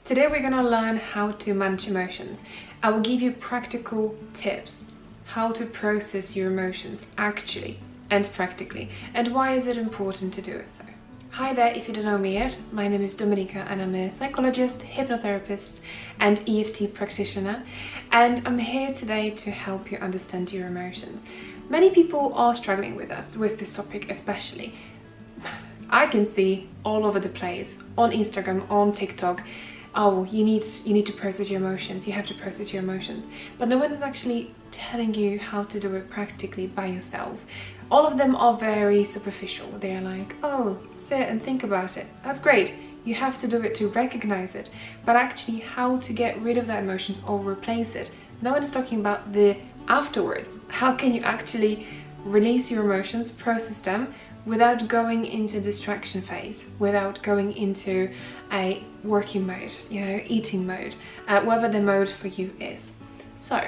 Today we're gonna learn how to manage emotions. I will give you practical tips how to process your emotions actually and practically, and why is it important to do it so. Hi there, if you don't know me yet, my name is Dominika and I'm a psychologist, hypnotherapist and EFT practitioner, and I'm here today to help you understand your emotions. Many people are struggling with this topic especially. I can see all over the place, on Instagram, on TikTok, oh, you need to process your emotions, you have to process your emotions. But no one is actually telling you how to do it practically by yourself. All of them are very superficial. They're like, oh, sit and think about it. That's great. You have to do it to recognize it. But actually how to get rid of that emotions or replace it. No one is talking about the afterwards. How can you actually release your emotions, process them, without going into distraction phase, without going into a working mode, eating mode, whatever the mode for you is. So,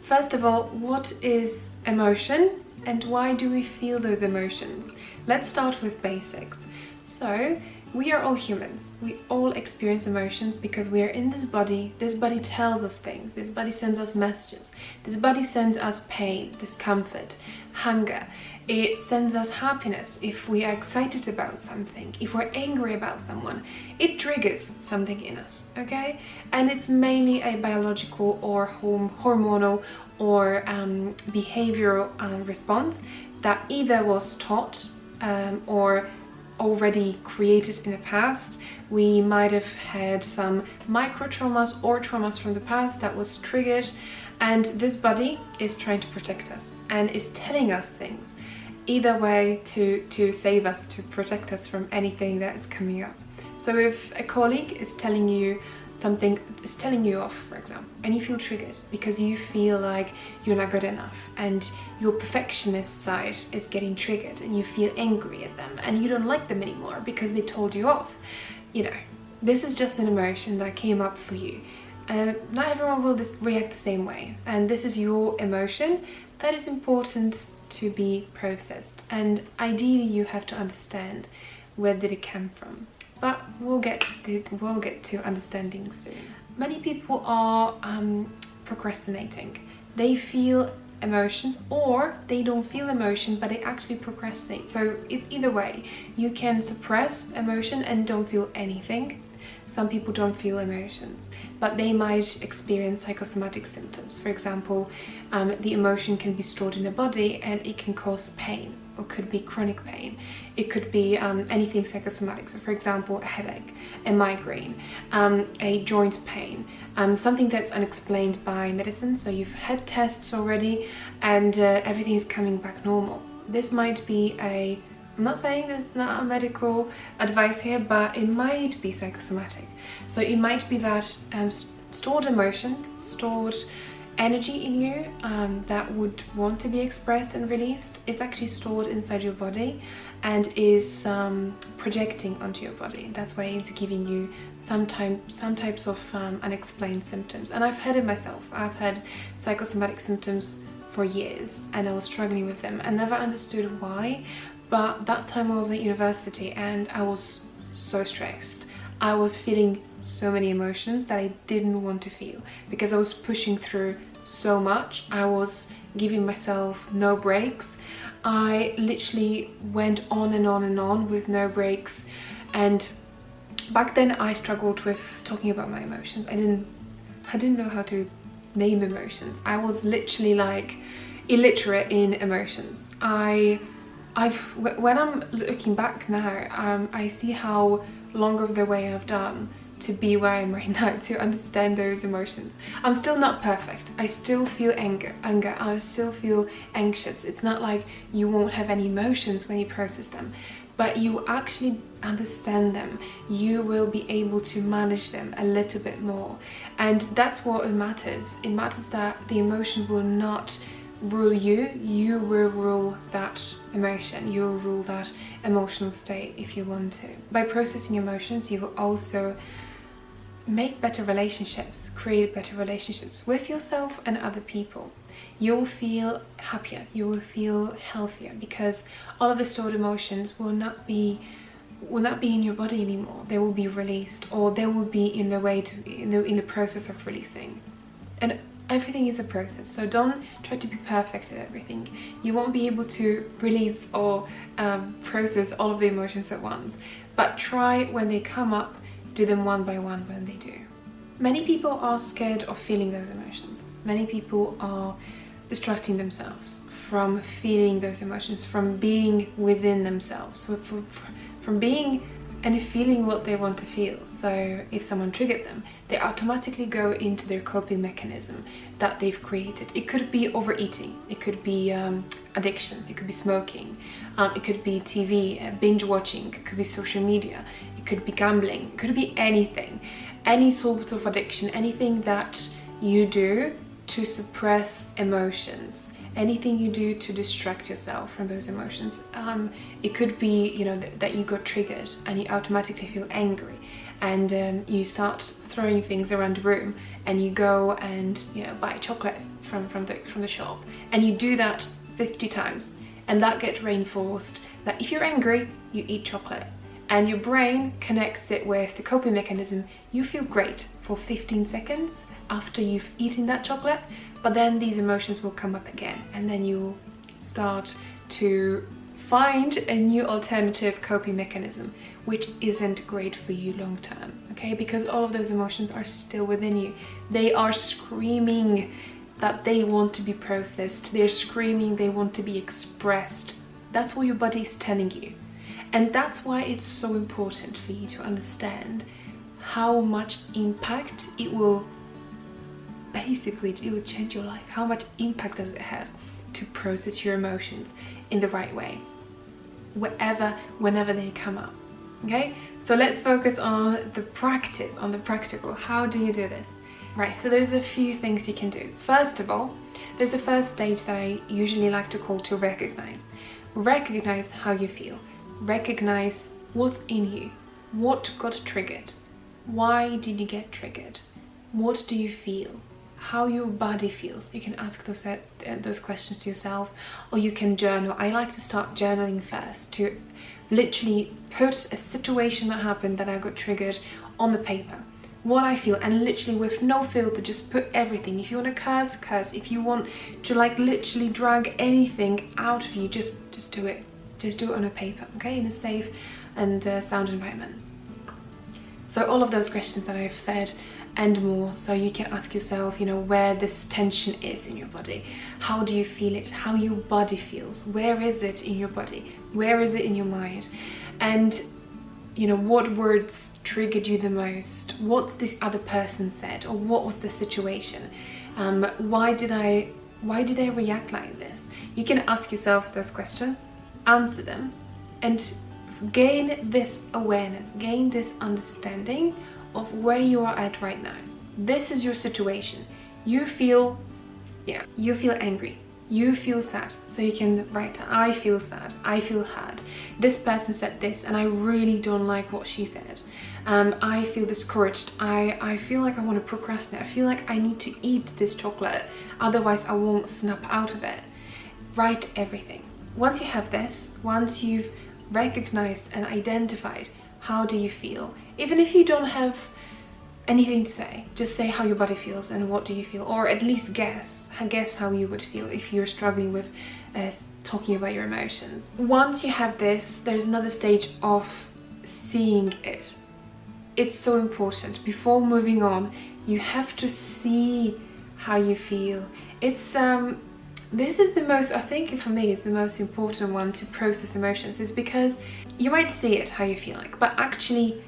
first of all, what is emotion and why do we feel those emotions? Let's start with basics. So, we are all humans. We all experience emotions because we are in this body. This body tells us things. This body sends us messages. This body sends us pain, discomfort, hunger. It sends us happiness if we are excited about something, if we're angry about someone. It triggers something in us, okay? And it's mainly a biological or hormonal or behavioral response that either was taught or already created in the past. We might have had some micro traumas or traumas from the past that was triggered, and this body is trying to protect us and is telling us things either way to save us, to protect us from anything that is coming up. So if a colleague is telling you something, is telling you off, for example, and you feel triggered because you feel like you're not good enough and your perfectionist side is getting triggered and you feel angry at them and you don't like them anymore because they told you off, this is just an emotion that came up for you. Not everyone will react the same way, and this is your emotion that is important to be processed, and ideally you have to understand where did it come from. But we'll get to understanding soon. Many people are procrastinating. They feel emotions or they don't feel emotion, but they actually procrastinate. So it's either way. You can suppress emotion and don't feel anything. Some people don't feel emotions, but they might experience psychosomatic symptoms. For example, the emotion can be stored in the body and it can cause pain, or could be chronic pain. It could be anything psychosomatic. So for example, a headache, a migraine, a joint pain, something that's unexplained by medicine. So you've had tests already and everything is coming back normal. This might be I'm not saying it's not a medical advice here, but it might be psychosomatic. So it might be that stored emotions, stored energy in you that would want to be expressed and released, it's actually stored inside your body and is projecting onto your body. That's why it's giving you some types of unexplained symptoms. And I've had it myself. I've had psychosomatic symptoms for years and I was struggling with them. I never understood why, but that time I was at university and I was so stressed. I was feeling so many emotions that I didn't want to feel because I was pushing through so much. I was giving myself no breaks. I literally went on and on and on with no breaks, and back then I struggled with talking about my emotions. I didn't know how to name emotions. I was literally like illiterate in emotions. When I'm looking back now, I see how long of the way I've done to be where I am right now, to understand those emotions. I'm still not perfect. I still feel anger. I still feel anxious. It's not like you won't have any emotions when you process them, but you actually understand them. You will be able to manage them a little bit more. And that's what matters. It matters that the emotion will not rule you. You will rule that emotion. You will rule that emotional state if you want to. By processing emotions, you will also make better relationships, create better relationships with yourself and other people. You'll feel happier, you will feel healthier, because all of the stored emotions will not be will not be in your body anymore. They will be released, or they will be in the process of releasing. And everything is a process, so don't try to be perfect at everything. You won't be able to release or process all of the emotions at once, but try, when they come up, do them one by one when they do. Many people are scared of feeling those emotions. Many people are distracting themselves from feeling those emotions, from being within themselves, from being and feeling what they want to feel. So if someone triggered them, they automatically go into their coping mechanism that they've created. It could be overeating, it could be addictions, it could be smoking, it could be TV, binge watching, it could be social media, it could be gambling, it could be anything. Any sort of addiction, anything that you do to suppress emotions, anything you do to distract yourself from those emotions. It could be, you know, that you got triggered and you automatically feel angry, and you start throwing things around the room, and you go and, you know, buy chocolate from the shop, and you do that 50 times, and that gets reinforced that if you're angry, you eat chocolate, and your brain connects it with the coping mechanism. You feel great for 15 seconds after you've eaten that chocolate, but then these emotions will come up again, and then you start to find a new alternative coping mechanism, which isn't great for you long term, okay? Because all of those emotions are still within you. They are screaming that they want to be processed. They're screaming they want to be expressed. That's what your body is telling you. And that's why it's so important for you to understand how much impact it will change your life. How much impact does it have to process your emotions in the right way, whenever they come up, okay? So let's focus on the practice, on the practical. How do you do this? Right, so there's a few things you can do. First of all, there's a first stage that I usually like to call to recognize. Recognize how you feel. Recognize what's in you. What got triggered? Why did you get triggered? What do you feel? How your body feels. You can ask those questions to yourself, or you can journal. I like to start journaling first, to literally put a situation that happened that I got triggered on the paper, what I feel, and literally with no filter, just put everything. If you want to curse, curse. If you want to like literally drag anything out of you, just do it. Just do it on a paper, okay, in a safe and sound environment. So all of those questions that I've said and more, so you can ask yourself, you know, where this tension is in your body. How do you feel it? How your body feels? Where is it in your body? Where is it in your mind? And, you know, what words triggered you the most? What this other person said, or what was the situation? Why did I react like this? You can ask yourself those questions, answer them, and gain this awareness, gain this understanding of where you are at right now. This is your situation. You feel angry, you feel sad, so you can write down, I feel sad, I feel hurt, this person said this and I really don't like what she said, I feel discouraged, I feel like I want to procrastinate, I feel like I need to eat this chocolate, otherwise I won't snap out of it. Write everything. Once you have this, once you've recognized and identified how do you feel, even if you don't have anything to say, just say how your body feels and what do you feel, or at least guess how you would feel if you're struggling with talking about your emotions. Once you have this, there's another stage of seeing it. It's so important. Before moving on, you have to see how you feel. It's this is the most, I think for me, is the most important one to process emotions, is because you might see it how you feel like, but actually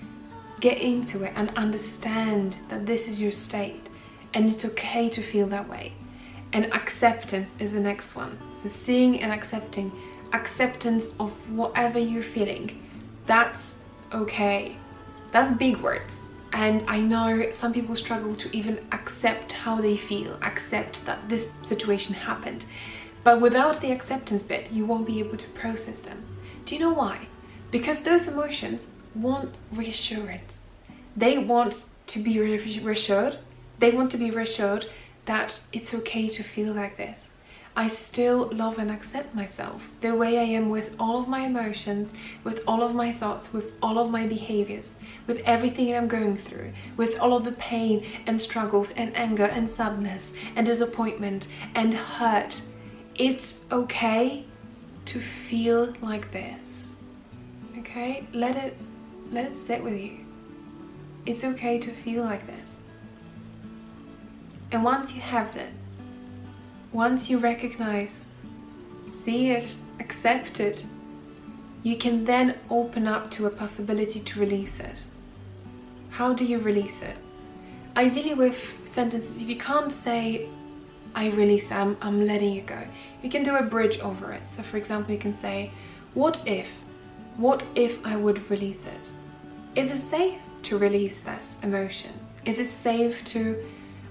get into it and understand that this is your state and it's okay to feel that way. And acceptance is the next one. So seeing and accepting, acceptance of whatever you're feeling, that's okay. That's big words. And I know some people struggle to even accept how they feel, accept that this situation happened. But without the acceptance bit, you won't be able to process them. Do you know why? Because those emotions want reassurance. They want to be reassured. They want to be reassured that it's okay to feel like this. I still love and accept myself the way I am, with all of my emotions, with all of my thoughts, with all of my behaviors, with everything that I'm going through, with all of the pain and struggles and anger and sadness and disappointment and hurt. It's okay to feel like this. Okay? Let it sit with you. It's okay to feel like this. And once you have that, once you recognize, see it, accept it, you can then open up to a possibility to release it. How do you release it? Ideally with sentences. If you can't say, I release, I'm letting it go, you can do a bridge over it. So for example, you can say, what if I would release it? Is it safe to release this emotion? Is it safe to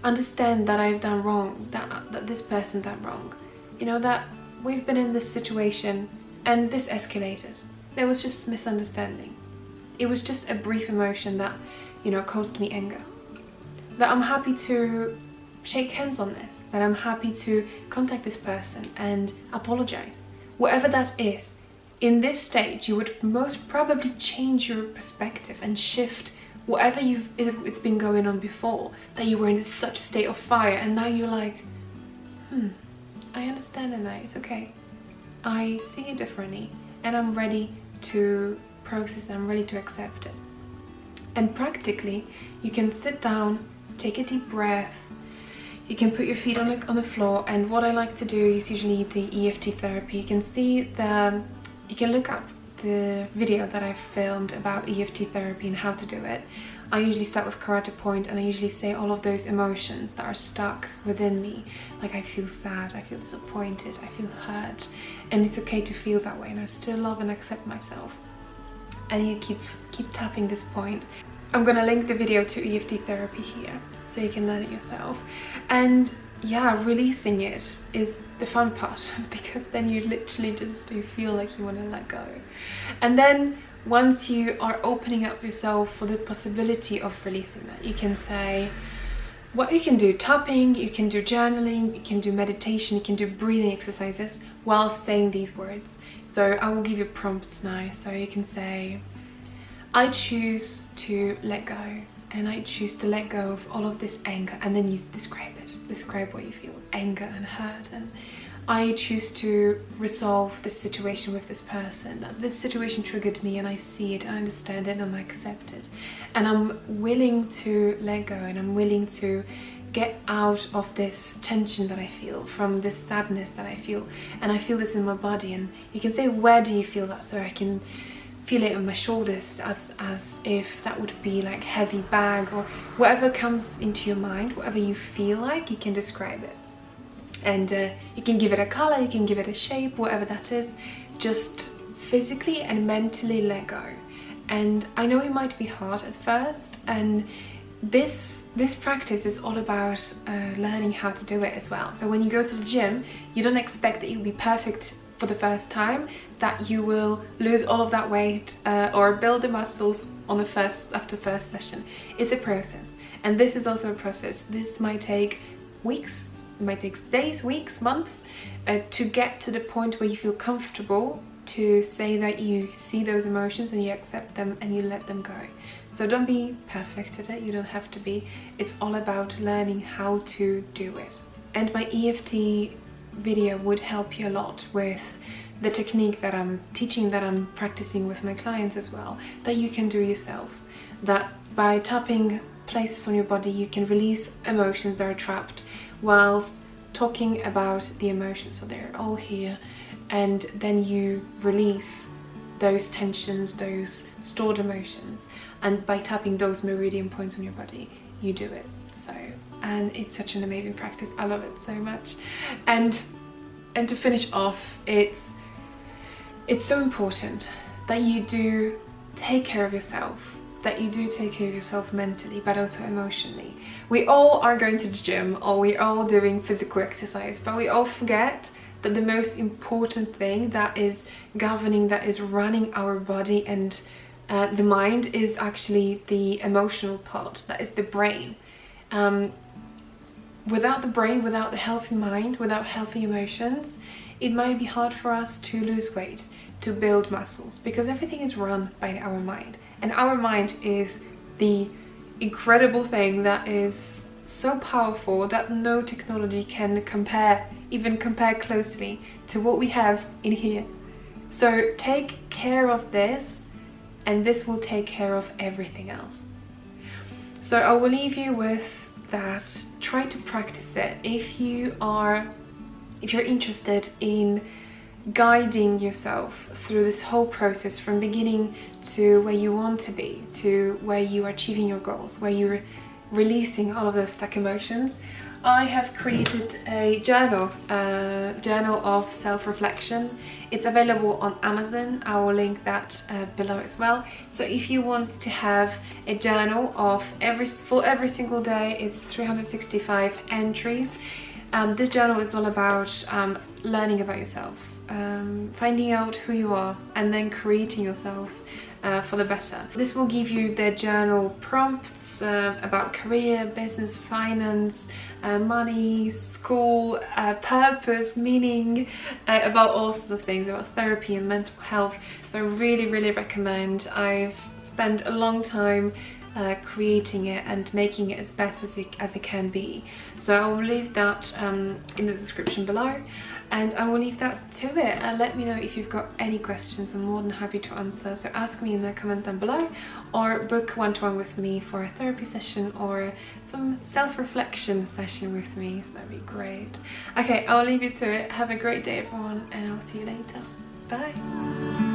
understand that I've done wrong, that this person done wrong? You know, that we've been in this situation and this escalated. There was just misunderstanding. It was just a brief emotion that, you know, caused me anger. That I'm happy to shake hands on this. That I'm happy to contact this person and apologize. Whatever that is, in this stage, you would most probably change your perspective and shift whatever it's been going on before, that you were in such a state of fire, and now you're like, I understand it now, it's okay. I see it differently, and I'm ready to process it, I'm ready to accept it. And practically, you can sit down, take a deep breath, you can put your feet on the floor, and what I like to do is usually the EFT therapy. You can look up the video that I've filmed about EFT therapy and how to do it. I usually start with karate point, and I usually say all of those emotions that are stuck within me. Like, I feel sad, I feel disappointed, I feel hurt, and it's okay to feel that way, and I still love and accept myself. And you keep tapping this point. I'm gonna link the video to EFT therapy here so you can learn it yourself. And yeah, releasing it is the fun part, because then you literally just do feel like you want to let go. And then once you are opening up yourself for the possibility of releasing that, you can say, what you can do, tapping, you can do journaling, you can do meditation, you can do breathing exercises while saying these words. So I will give you prompts now. So you can say, I choose to let go, and I choose to let go of all of this anger, and then you describe it. Describe what you feel, anger and hurt. And I choose to resolve this situation with this person, that this situation triggered me, and I see it, I understand it, and I accept it, and I'm willing to let go, and I'm willing to get out of this tension that I feel, from this sadness that I feel, and I feel this in my body. And you can say, where do you feel that? So I can feel it on my shoulders, as if that would be like heavy bag, or whatever comes into your mind, whatever you feel like, you can describe it. And you can give it a color, you can give it a shape, whatever that is. Just physically and mentally let go. And I know it might be hard at first, and this practice is all about learning how to do it as well. So when you go to the gym, you don't expect that you'll be perfect for the first time, that you will lose all of that weight or build the muscles after the first session. It's a process, and this is also a process. This might take weeks, it might take days, weeks, months to get to the point where you feel comfortable to say that you see those emotions and you accept them and you let them go. So don't be perfect at it, you don't have to be. It's all about learning how to do it. And my EFT video would help you a lot with the technique that I'm teaching, that I'm practicing with my clients as well, that you can do yourself. That by tapping places on your body, you can release emotions that are trapped whilst talking about the emotions. So they're all here, and then you release those tensions, those stored emotions, and by tapping those meridian points on your body, you do it. So, and it's such an amazing practice. I love it so much. And to finish off, it's so important that you do take care of yourself, that you do take care of yourself mentally, but also emotionally. We all are going to the gym, or we're all doing physical exercise, but we all forget that the most important thing that is governing, that is running our body and the mind, is actually the emotional part, that is the brain. without the brain, without the healthy mind, without healthy emotions, it might be hard for us to lose weight, to build muscles, because everything is run by our mind. And our mind is the incredible thing that is so powerful that no technology can even compare closely to what we have in here. So take care of this, and this will take care of everything else. So I will leave you with that. Try to practice it. If you're interested in guiding yourself through this whole process from beginning to where you want to be, to where you are achieving your goals, where you're releasing all of those stuck emotions, I have created a journal of self-reflection. It's available on Amazon. I will link that below as well. So if you want to have a journal of every single day, it's 365 entries. This journal is all about learning about yourself, finding out who you are, and then creating yourself for the better. This will give you the journal prompts about career, business, finance, money, school, purpose, meaning, about all sorts of things, about therapy and mental health. So I really, really recommend. I've spent a long time creating it and making it as best as it can be. So I will leave that in the description below, and I will leave that to it. Let me know if you've got any questions. I'm more than happy to answer, so ask me in the comment down below, or book one-to-one with me for a therapy session or some self-reflection session with me, so that'd be great. Okay, I'll leave you to it. Have a great day everyone, and I'll see you later. Bye.